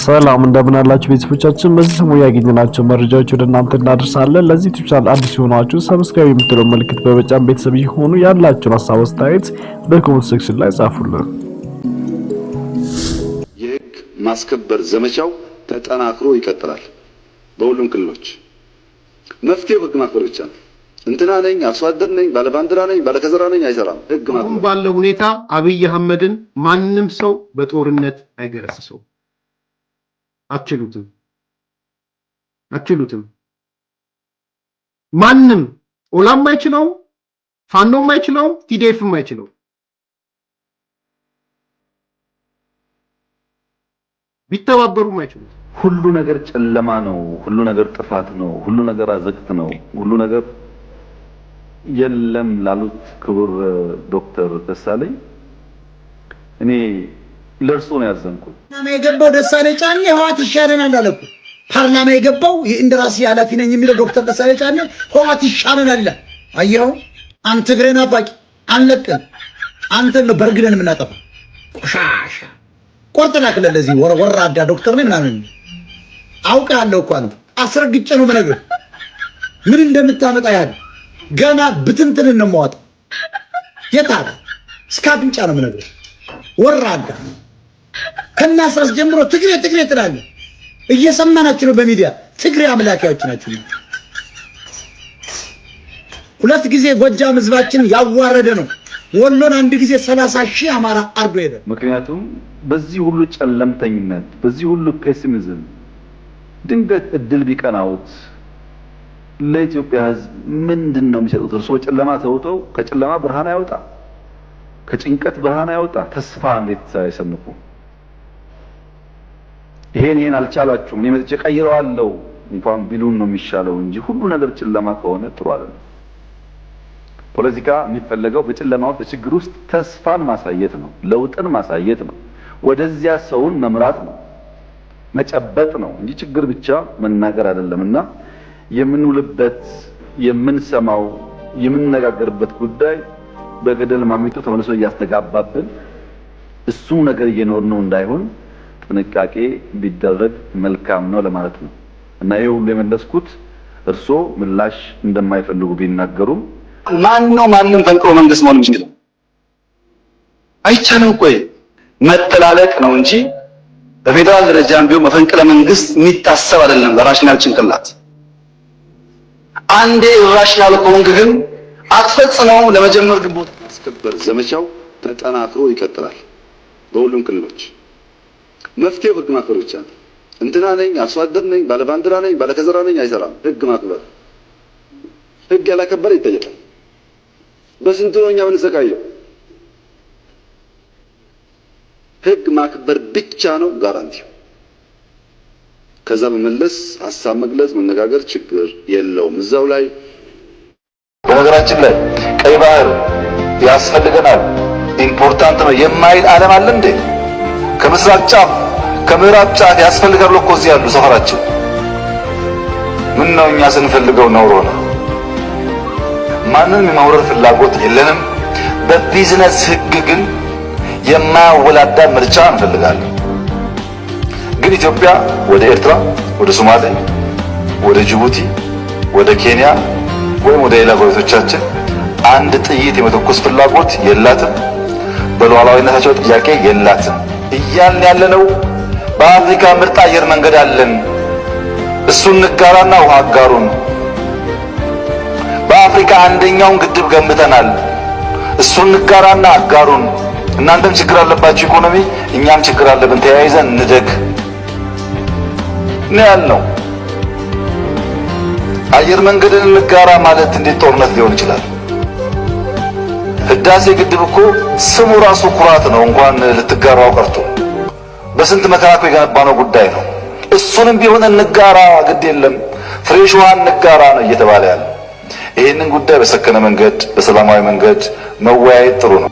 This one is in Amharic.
ሰላም እንደምን አላችሁ ቤተሰቦቻችን። በዚህ ሰሞን ያገኘናቸው መረጃዎች ወደ እናንተ እናደርሳለን። ለዚህ ዩቲዩብ ቻናል አዲስ የሆናችሁ ሰብስክራይብ የምትለው ምልክት በመጫን ቤተሰብ ይሁኑ። ያላችሁን ሀሳብ አስተያየት በኮሜንት ሴክሽን ላይ ጻፉልን። የህግ ማስከበር ዘመቻው ተጠናክሮ ይቀጥላል። በሁሉም ክልሎች መፍትሄው ህግ ማክበር ብቻ ነው። እንትና ነኝ አርሶ አደር ነኝ ባለባንዲራ ነኝ ባለከዘራ ነኝ አይሰራም። ህግ ማክበር ባለው ሁኔታ አብይ አህመድን ማንንም ሰው በጦርነት አይገረስሰው። አትችሉትም። ማንም ኦላም አይችለው፣ ፋኖም አይችለው፣ ቲዲኤፍም አይችለው። ቢተባበሩም አይችሉት። ሁሉ ነገር ጨለማ ነው። ሁሉ ነገር ጥፋት ነው። ሁሉ ነገር አዘቅት ነው። ሁሉ ነገር የለም ላሉት ክቡር ዶክተር ደሳለኝ እኔ ለርሱ ነው ያዘንኩት። ፓርላማ የገባው ደሳለኝ ጫኔ ህወሓት ይሻለናል አለ እኮ። ፓርላማ የገባው የኢንደራሲ ኃላፊ ነኝ የሚለው ዶክተር ደሳለኝ ጫኔ ህወሓት ይሻለናል አለ። አየኸው? አንተ ግሬን አባቂ አንለቅም። አንተ ነው በርግደን የምናጠፋው። ቆሻሻ ቆርጠና ክለል ለዚህ ወራዳ ዶክተር ነኝ ምናምን አውቃለሁ እኮ አንተ አስረግጬ ነው የምነግርህ ምን እንደምታመጣ ያለ ገና ብትንትን ነው የማወጣው። የታለ እስከ አፍንጫ ነው የምነግርህ ወራዳ ከናስረስ ጀምሮ ትግሬ ትላለህ። እየሰማናችሁ ነው በሚዲያ ትግሬ አምላኪያዎች ናችሁ። ሁለት ጊዜ ጎጃም ህዝባችን ያዋረደ ነው። ወሎን አንድ ጊዜ 30,000 አማራ አርዶ ሄደ። ምክንያቱም በዚህ ሁሉ ጨለምተኝነት በዚህ ሁሉ ፔሲሚዝም ድንገት እድል ቢቀናውት ለኢትዮጵያ ህዝብ ምንድነው የሚሰጡት? እርሶ ጨለማ ተውተው ከጨለማ ብርሃን ያወጣ ከጭንቀት ብርሃን ያወጣ ተስፋ እንዴት ሳይሰንቁ ይሄን አልቻላችሁም እኔ መጥቼ ቀይረዋለሁ እንኳን ቢሉን ነው የሚሻለው እንጂ ሁሉ ነገር ጨለማ ከሆነ ጥሩ አይደለም። ፖለቲካ የሚፈለገው በጨለማ ውስጥ በችግር ውስጥ ተስፋን ማሳየት ነው፣ ለውጥን ማሳየት ነው፣ ወደዚያ ሰውን መምራት ነው፣ መጨበጥ ነው እንጂ ችግር ብቻ መናገር አይደለምና የምንውልበት የምንሰማው የምንነጋገርበት ጉዳይ በገደል ማሚቶ ተመልሶ እያስተጋባብን እሱ ነገር እየኖርነው እንዳይሆን ጥንቃቄ ቢደረግ መልካም ነው ለማለት ነው። እና ይሄ ሁሉ የመለስኩት እርሶ ምላሽ እንደማይፈልጉ ቢናገሩም ማንም ፈንቅሎ መንግስት መሆን የሚችለው አይቻልም። ቆይ መጠላለቅ ነው እንጂ በፌደራል ደረጃም ቢሆን መፈንቅለ መንግስት የሚታሰብ አይደለም በራሽናል ጭንቅላት። አንዴ ራሽናል ኮንግ ግን አትፈጽመው ለመጀመር ግንቦት ማስከበር ዘመቻው ተጠናክሮ ይቀጥላል። በሁሉም ክልሎች መፍትሄው ህግ ማክበር ብቻ ነው። እንትና ነኝ አርሶ አደር ነኝ ባለባንዲራ ነኝ ባለከዘራ ነኝ አይሰራም። ህግ ማክበር ህግ ያላከበረ ይጠየቃል። በስንቱ ነው እኛ የምንሰቃየው? ህግ ማክበር ብቻ ነው ጋራንቲው። ከዛ በመለስ ሐሳብ መግለጽ መነጋገር ችግር የለውም። እዛው ላይ በነገራችን ላይ ቀይ ባህር ያስፈልገናል ኢምፖርታንት ነው የማይል ዓለም አለ እንዴ? ከምስራቅ ጫፍ ከምዕራብ ጫፍ ያስፈልጋል እኮ እዚህ ያሉ ሰፈራችን። ምን ነው እኛ ስንፈልገው ኖሮ ነው። ማንንም የማውረድ ፍላጎት የለንም። በቢዝነስ ህግ ግን የማያወላዳ ምርጫ እንፈልጋለን። ግን ኢትዮጵያ ወደ ኤርትራ፣ ወደ ሶማሌ፣ ወደ ጅቡቲ፣ ወደ ኬንያ ወይም ወደ ሌላ ጎረቤቶቻችን አንድ ጥይት የመተኮስ ፍላጎት የላትም። በሉዓላዊነታቸው ጥያቄ የላትም። እያልን ያለነው በአፍሪካ ምርጥ አየር መንገድ አለን፣ እሱን ንጋራና ውሃ አጋሩን። በአፍሪካ አንደኛውን ግድብ ገንብተናል፣ እሱን ንጋራና አጋሩን። እናንተም ችግር አለባችሁ ኢኮኖሚ፣ እኛም ችግር አለብን፣ ተያይዘን እንደግ ነው ያልነው። አየር መንገድን ንጋራ ማለት እንዴት ጦርነት ሊሆን ይችላል? ህዳሴ ግድብ እኮ ስሙ ራሱ ኩራት ነው፣ እንኳን ልትጋራው ቀርቶ በስንት መከራ እኮ የገነባነው ጉዳይ ነው። እሱንም ቢሆን እንጋራ፣ ግድ የለም ፍሬሽ ውሃ እንጋራ ነው እየተባለ ያለው። ይህንን ጉዳይ በሰከነ መንገድ በሰላማዊ መንገድ መወያየት ጥሩ ነው።